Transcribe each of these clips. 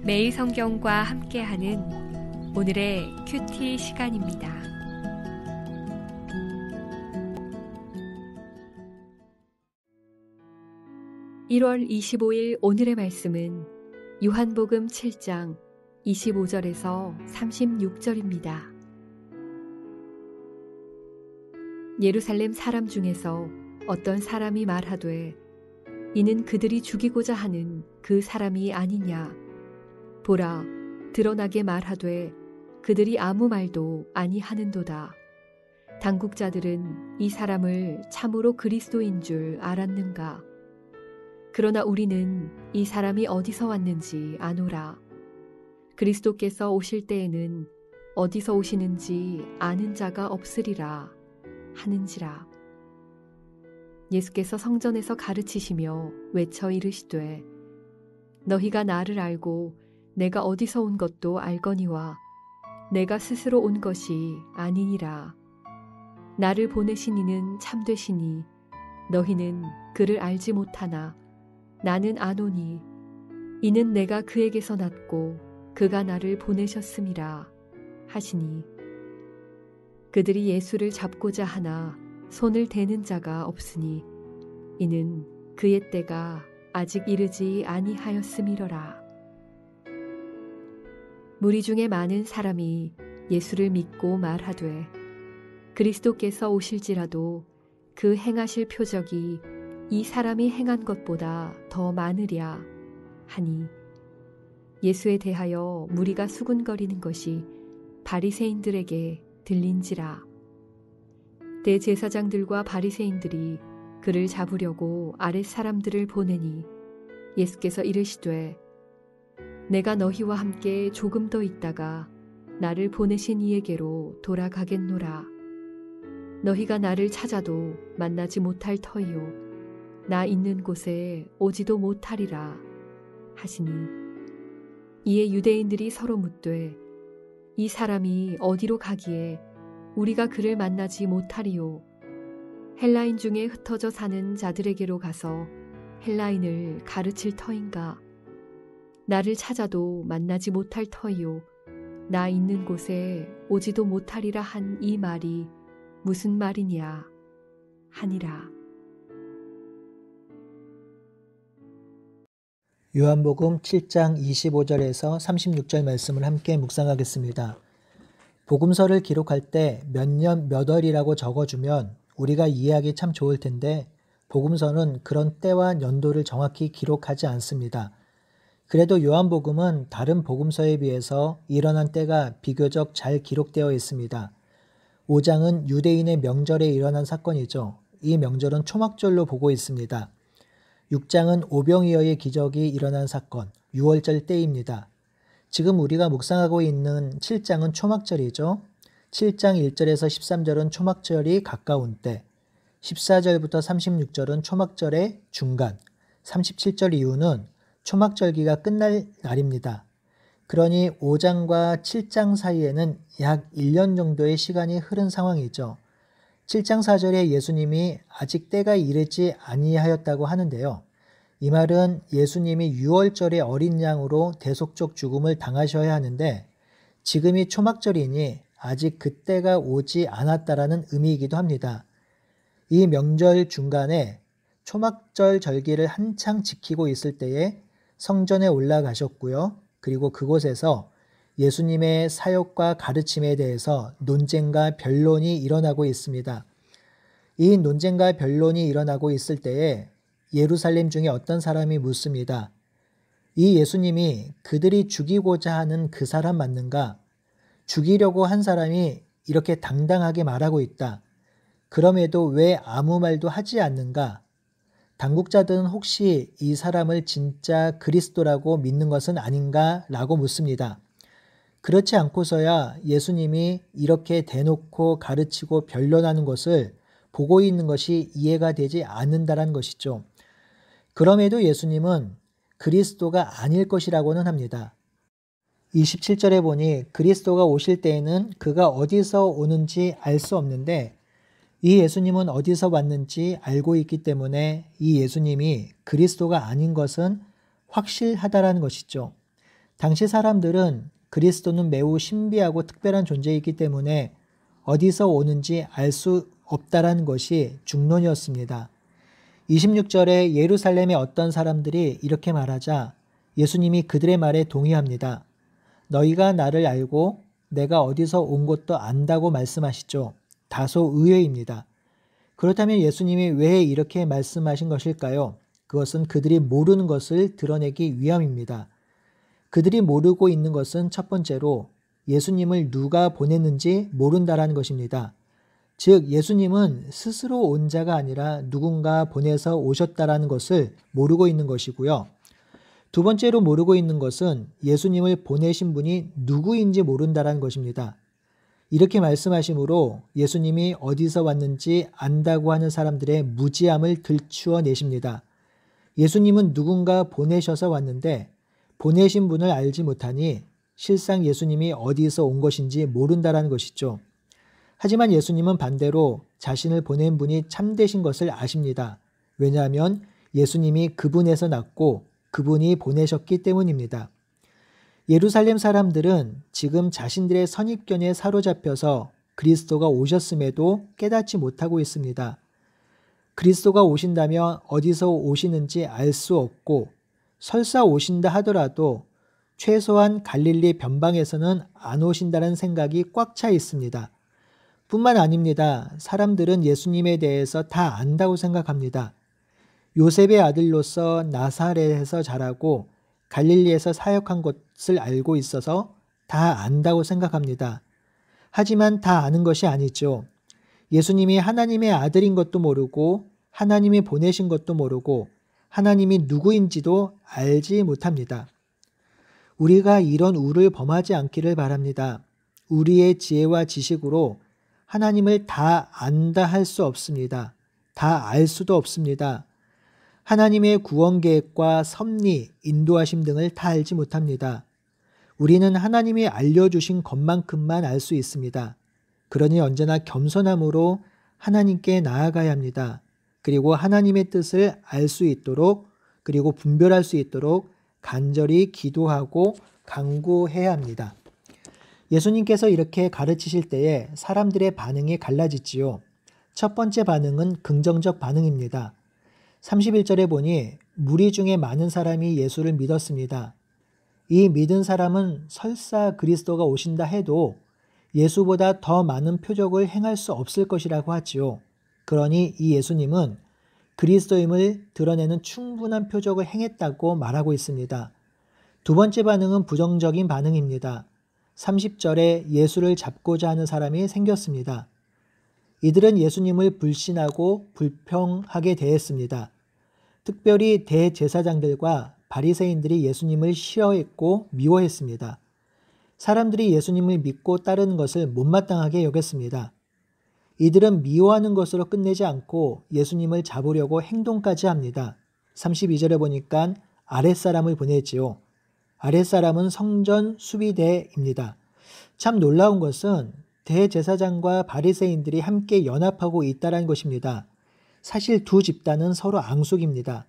매일 성경과 함께하는 오늘의 큐티 시간입니다. (1월 25일) 오늘의 말씀은 요한복음 7장 25절에서 36절입니다. 예루살렘 사람 중에서 어떤 사람이 말하되 이는 그들이 죽이고자 하는 그 사람이 아니냐. 보라, 드러나게 말하되 그들이 아무 말도 아니하는도다. 당국자들은 이 사람을 참으로 그리스도인 줄 알았는가. 그러나 우리는 이 사람이 어디서 왔는지 아노라. 그리스도께서 오실 때에는 어디서 오시는지 아는 자가 없으리라 하는지라. 예수께서 성전에서 가르치시며 외쳐 이르시되 너희가 나를 알고 내가 어디서 온 것도 알거니와 내가 스스로 온 것이 아니니라. 나를 보내신 이는 참되시니 너희는 그를 알지 못하나 나는 아노니 이는 내가 그에게서 났고 그가 나를 보내셨음이라 하시니 그들이 예수를 잡고자 하나 손을 대는 자가 없으니 이는 그의 때가 아직 이르지 아니하였음이러라. 무리 중에 많은 사람이 예수를 믿고 말하되 그리스도께서 오실지라도 그 행하실 표적이 이 사람이 행한 것보다 더 많으랴 하니 예수에 대하여 무리가 수군거리는 것이 바리새인들에게 들린지라. 대제사장들과 바리새인들이 그를 잡으려고 아랫 사람들을 보내니 예수께서 이르시되 내가 너희와 함께 조금 더 있다가 나를 보내신 이에게로 돌아가겠노라. 너희가 나를 찾아도 만나지 못할 터이요 나 있는 곳에 오지도 못하리라 하시니 이에 유대인들이 서로 묻되 이 사람이 어디로 가기에 우리가 그를 만나지 못하리요. 헬라인 중에 흩어져 사는 자들에게로 가서 헬라인을 가르칠 터인가. 나를 찾아도 만나지 못할 터이요 나 있는 곳에 오지도 못하리라 한 이 말이 무슨 말이냐 하니라. 요한복음 7장 25절에서 36절 말씀을 함께 묵상하겠습니다. 복음서를 기록할 때 몇 년 몇 월이라고 적어주면 우리가 이해하기 참 좋을 텐데 복음서는 그런 때와 연도를 정확히 기록하지 않습니다. 그래도 요한복음은 다른 복음서에 비해서 일어난 때가 비교적 잘 기록되어 있습니다. 5장은 유대인의 명절에 일어난 사건이죠. 이 명절은 초막절로 보고 있습니다. 6장은 오병이어의 기적이 일어난 사건, 6월절 때입니다. 지금 우리가 묵상하고 있는 7장은 초막절이죠. 7장 1절에서 13절은 초막절이 가까운 때, 14절부터 36절은 초막절의 중간, 37절 이후는 초막절기가 끝날 날입니다. 그러니 5장과 7장 사이에는 약 1년 정도의 시간이 흐른 상황이죠. 7장 4절에 예수님이 아직 때가 이르지 아니하였다고 하는데요. 이 말은 예수님이 6월절의 어린 양으로 대속적 죽음을 당하셔야 하는데 지금이 초막절이니 아직 그때가 오지 않았다라는 의미이기도 합니다. 이 명절 중간에 초막절 절기를 한창 지키고 있을 때에 성전에 올라가셨고요. 그리고 그곳에서 예수님의 사역과 가르침에 대해서 논쟁과 변론이 일어나고 있습니다. 이 논쟁과 변론이 일어나고 있을 때에 예루살렘 중에 어떤 사람이 묻습니다. 이 예수님이 그들이 죽이고자 하는 그 사람 맞는가? 죽이려고 한 사람이 이렇게 당당하게 말하고 있다. 그럼에도 왜 아무 말도 하지 않는가? 당국자들은 혹시 이 사람을 진짜 그리스도라고 믿는 것은 아닌가? 라고 묻습니다. 그렇지 않고서야 예수님이 이렇게 대놓고 가르치고 변론하는 것을 보고 있는 것이 이해가 되지 않는다는 것이죠. 그럼에도 예수님은 그리스도가 아닐 것이라고는 합니다. 27절에 보니 그리스도가 오실 때에는 그가 어디서 오는지 알 수 없는데 이 예수님은 어디서 왔는지 알고 있기 때문에 이 예수님이 그리스도가 아닌 것은 확실하다라는 것이죠. 당시 사람들은 그리스도는 매우 신비하고 특별한 존재이기 때문에 어디서 오는지 알 수 없다라는 것이 중론이었습니다. 26절에 예루살렘의 어떤 사람들이 이렇게 말하자 예수님이 그들의 말에 동의합니다. 너희가 나를 알고 내가 어디서 온 것도 안다고 말씀하시죠. 다소 의외입니다. 그렇다면 예수님이 왜 이렇게 말씀하신 것일까요? 그것은 그들이 모르는 것을 드러내기 위함입니다. 그들이 모르고 있는 것은 첫 번째로 예수님을 누가 보냈는지 모른다라는 것입니다. 즉 예수님은 스스로 온 자가 아니라 누군가 보내서 오셨다라는 것을 모르고 있는 것이고요. 두 번째로 모르고 있는 것은 예수님을 보내신 분이 누구인지 모른다라는 것입니다. 이렇게 말씀하심으로 예수님이 어디서 왔는지 안다고 하는 사람들의 무지함을 들추어 내십니다. 예수님은 누군가 보내셔서 왔는데 보내신 분을 알지 못하니 실상 예수님이 어디서 온 것인지 모른다라는 것이죠. 하지만 예수님은 반대로 자신을 보낸 분이 참되신 것을 아십니다. 왜냐하면 예수님이 그분에서 났고 그분이 보내셨기 때문입니다. 예루살렘 사람들은 지금 자신들의 선입견에 사로잡혀서 그리스도가 오셨음에도 깨닫지 못하고 있습니다. 그리스도가 오신다면 어디서 오시는지 알 수 없고 설사 오신다 하더라도 최소한 갈릴리 변방에서는 안 오신다는 생각이 꽉 차 있습니다. 뿐만 아닙니다. 사람들은 예수님에 대해서 다 안다고 생각합니다. 요셉의 아들로서 나사렛에서 자라고 갈릴리에서 사역한 것을 알고 있어서 다 안다고 생각합니다. 하지만 다 아는 것이 아니죠. 예수님이 하나님의 아들인 것도 모르고 하나님이 보내신 것도 모르고 하나님이 누구인지도 알지 못합니다. 우리가 이런 우를 범하지 않기를 바랍니다. 우리의 지혜와 지식으로 하나님을 다 안다 할 수 없습니다. 다 알 수도 없습니다. 하나님의 구원 계획과 섭리, 인도하심 등을 다 알지 못합니다. 우리는 하나님이 알려주신 것만큼만 알 수 있습니다. 그러니 언제나 겸손함으로 하나님께 나아가야 합니다. 그리고 하나님의 뜻을 알 수 있도록 그리고 분별할 수 있도록 간절히 기도하고 간구해야 합니다. 예수님께서 이렇게 가르치실 때에 사람들의 반응이 갈라지지요. 첫 번째 반응은 긍정적 반응입니다. 31절에 보니 무리 중에 많은 사람이 예수를 믿었습니다. 이 믿은 사람은 설사 그리스도가 오신다 해도 예수보다 더 많은 표적을 행할 수 없을 것이라고 하지요. 그러니 이 예수님은 그리스도임을 드러내는 충분한 표적을 행했다고 말하고 있습니다. 두 번째 반응은 부정적인 반응입니다. 30절에 예수를 잡고자 하는 사람이 생겼습니다. 이들은 예수님을 불신하고 불평하게 대했습니다. 특별히 대제사장들과 바리새인들이 예수님을 싫어했고 미워했습니다. 사람들이 예수님을 믿고 따르는 것을 못마땅하게 여겼습니다. 이들은 미워하는 것으로 끝내지 않고 예수님을 잡으려고 행동까지 합니다. 32절에 보니까 아랫사람을 보내지요. 아랫사람은 성전 수비대입니다. 참 놀라운 것은 대제사장과 바리새인들이 함께 연합하고 있다는 것입니다. 사실 두 집단은 서로 앙숙입니다.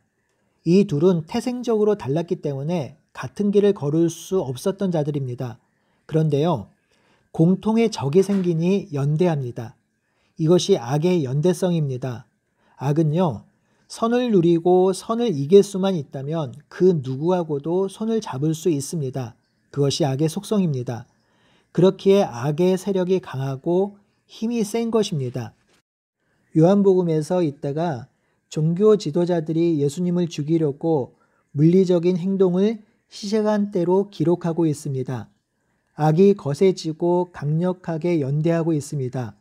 이 둘은 태생적으로 달랐기 때문에 같은 길을 걸을 수 없었던 자들입니다. 그런데요, 공통의 적이 생기니 연대합니다. 이것이 악의 연대성입니다. 악은요, 선을 누리고 선을 이길 수만 있다면 그 누구하고도 손을 잡을 수 있습니다. 그것이 악의 속성입니다. 그렇기에 악의 세력이 강하고 힘이 센 것입니다. 요한복음에서 이따가 종교 지도자들이 예수님을 죽이려고 물리적인 행동을 시시간때로 기록하고 있습니다. 악이 거세지고 강력하게 연대하고 있습니다.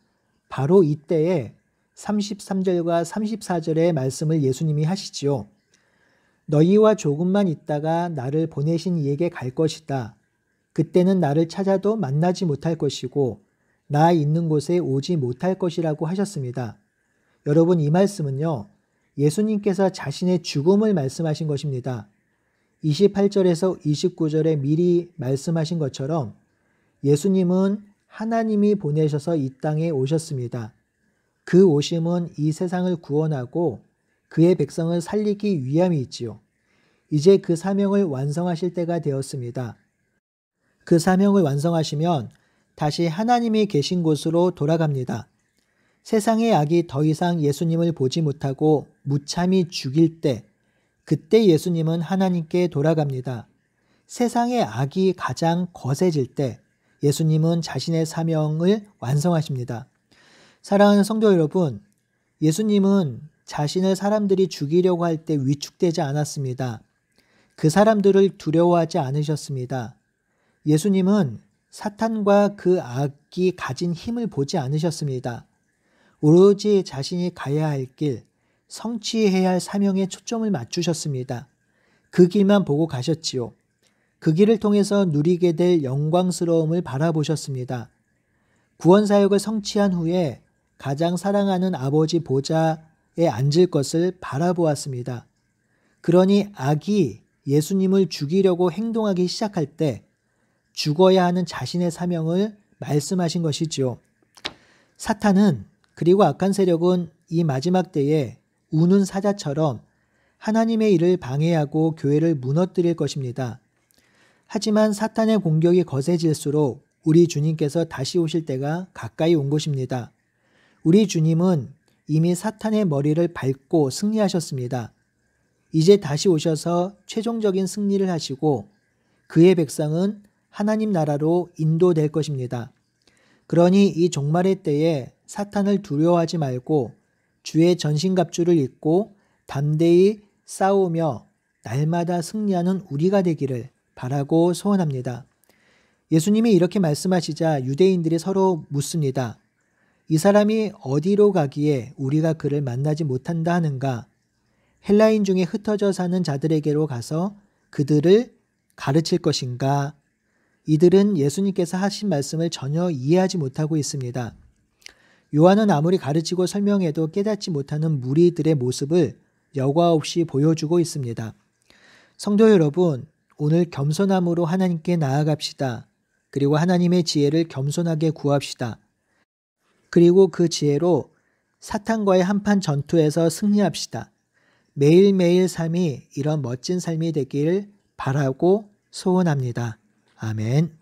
바로 이때에 33절과 34절의 말씀을 예수님이 하시지요. 너희와 조금만 있다가 나를 보내신 이에게 갈 것이다. 그때는 나를 찾아도 만나지 못할 것이고 나 있는 곳에 오지 못할 것이라고 하셨습니다. 여러분, 이 말씀은요, 예수님께서 자신의 죽음을 말씀하신 것입니다. 28절에서 29절에 미리 말씀하신 것처럼 예수님은 하나님이 보내셔서 이 땅에 오셨습니다. 그 오심은 이 세상을 구원하고 그의 백성을 살리기 위함이 있지요. 이제 그 사명을 완성하실 때가 되었습니다. 그 사명을 완성하시면 다시 하나님이 계신 곳으로 돌아갑니다. 세상의 악이 더 이상 예수님을 보지 못하고 무참히 죽일 때, 그때 예수님은 하나님께 돌아갑니다. 세상의 악이 가장 거세질 때 예수님은 자신의 사명을 완성하십니다. 사랑하는 성도 여러분, 예수님은 자신을 사람들이 죽이려고 할 때 위축되지 않았습니다. 그 사람들을 두려워하지 않으셨습니다. 예수님은 사탄과 그 악이 가진 힘을 보지 않으셨습니다. 오로지 자신이 가야 할 길, 성취해야 할 사명에 초점을 맞추셨습니다. 그 길만 보고 가셨지요. 그 길을 통해서 누리게 될 영광스러움을 바라보셨습니다. 구원사역을 성취한 후에 가장 사랑하는 아버지 보좌에 앉을 것을 바라보았습니다. 그러니 악이 예수님을 죽이려고 행동하기 시작할 때 죽어야 하는 자신의 사명을 말씀하신 것이지요. 사탄은, 그리고 악한 세력은 이 마지막 때에 우는 사자처럼 하나님의 일을 방해하고 교회를 무너뜨릴 것입니다. 하지만 사탄의 공격이 거세질수록 우리 주님께서 다시 오실 때가 가까이 온 것입니다. 우리 주님은 이미 사탄의 머리를 밟고 승리하셨습니다. 이제 다시 오셔서 최종적인 승리를 하시고 그의 백성은 하나님 나라로 인도될 것입니다. 그러니 이 종말의 때에 사탄을 두려워하지 말고 주의 전신갑주를 입고 담대히 싸우며 날마다 승리하는 우리가 되기를 바라고 소원합니다. 예수님이 이렇게 말씀하시자 유대인들이 서로 묻습니다. 이 사람이 어디로 가기에 우리가 그를 만나지 못한다 하는가? 헬라인 중에 흩어져 사는 자들에게로 가서 그들을 가르칠 것인가? 이들은 예수님께서 하신 말씀을 전혀 이해하지 못하고 있습니다. 요한은 아무리 가르치고 설명해도 깨닫지 못하는 무리들의 모습을 여과 없이 보여주고 있습니다. 성도 여러분, 오늘 겸손함으로 하나님께 나아갑시다. 그리고 하나님의 지혜를 겸손하게 구합시다. 그리고 그 지혜로 사탄과의 한판 전투에서 승리합시다. 매일매일 삶이 이런 멋진 삶이 되길 바라고 소원합니다. 아멘.